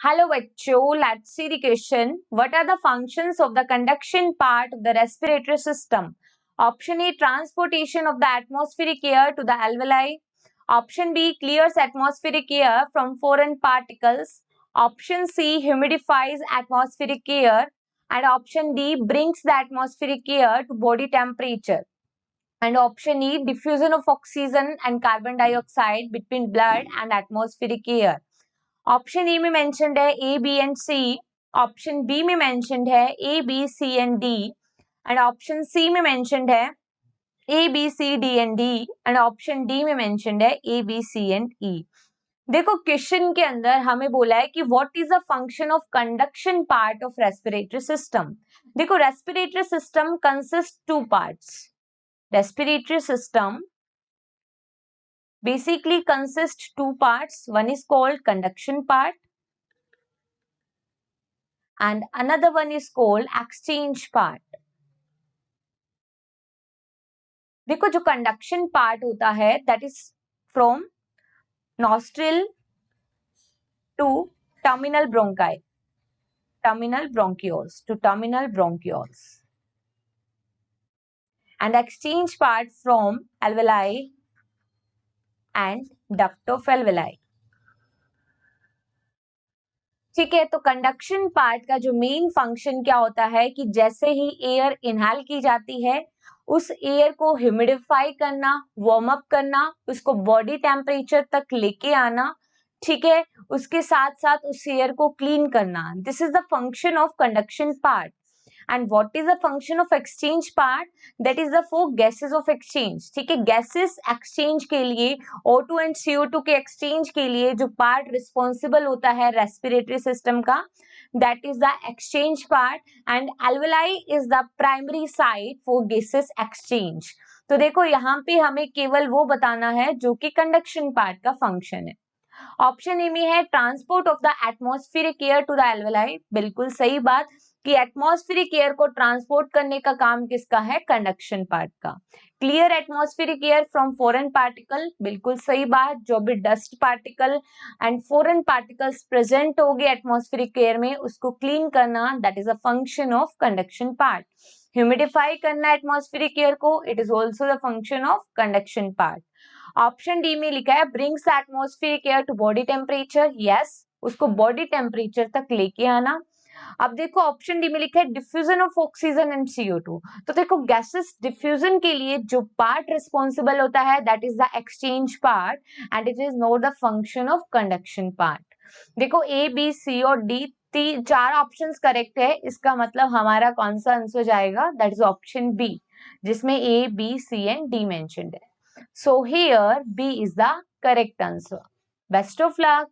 Hello bachcho, let's see the question. What are the functions of the conduction part of the respiratory system? Option A, transportation of the atmospheric air to the alveoli. Option B, clears atmospheric air from foreign particles. Option C, humidifies atmospheric air. And option D, brings the atmospheric air to body temperature. And option E, diffusion of oxygen and carbon dioxide between blood and atmospheric air. Option A में mentioned है A B and C, option B में mentioned है A B C and D, and option C में mentioned है A B C D and D, and option D में mentioned है A B C and ई। देखो question के अंदर हमें बोला है कि what is the function of conduction part of respiratory system. देखो respiratory system consist two parts. Respiratory system basically consists two parts. One is called conduction part and another one is called exchange part. देखो जो conduction part होता है that is from nostril to terminal bronchi, terminal bronchioles to terminal bronchioles, and exchange part from alveoli and duct of alveoli. ठीक है, तो conduction part का जो main function क्या होता है कि जैसे ही एयर इनहेल की जाती है उस एयर को ह्यूमिडिफाई करना, वार्म अप करना, उसको बॉडी टेम्परेचर तक लेके आना, ठीक है, उसके साथ साथ उस एयर को क्लीन करना। This is the function of conduction part. And what is the function of exchange part? That is the four gases of exchange. ठीक है, गैसेस एक्सचेंज के लिए O2 एंड CO2 के एक्सचेंज के लिए जो पार्ट रिस्पॉन्सिबल होता है रेस्पिरेटरी सिस्टम का, that is the exchange part, and alveoli is the primary site for gases exchange. तो देखो यहाँ पे हमें केवल वो बताना है जो कि कंडक्शन पार्ट का फंक्शन है। ऑप्शन ए में है transport of the atmospheric air to the alveoli. बिल्कुल सही बात कि एटमॉस्फेरिक एयर को ट्रांसपोर्ट करने का काम किसका है? कंडक्शन पार्ट का। Clear atmospheric air from foreign particle, बिल्कुल सही बात। जो भी dust particle and foreign particles present हो गए एटमॉस्फेरिक एयर में उसको क्लीन करना, that is a function of conduction part. Humidify करना एटमॉस्फेरिक एयर को, it is also the function of conduction part. Option D में लिखा है brings atmospheric air to body temperature. Yes, उसको बॉडी टेम्परेचर तक लेके आना। अब देखो ऑप्शन डी में लिखा है diffusion of oxygen and CO2। तो देखो गैसेस डिफ्यूजन के लिए जो पार्ट रिस्पॉन्सिबल होता है that is the exchange part and it is not the function of conduction part. देखो ए बी सी और डी चार ऑप्शंस करेक्ट है, इसका मतलब हमारा कौन सा आंसर जाएगा? दैट इज ऑप्शन बी, जिसमें A B C and D mentioned है। So here B is the correct answer. Best of luck.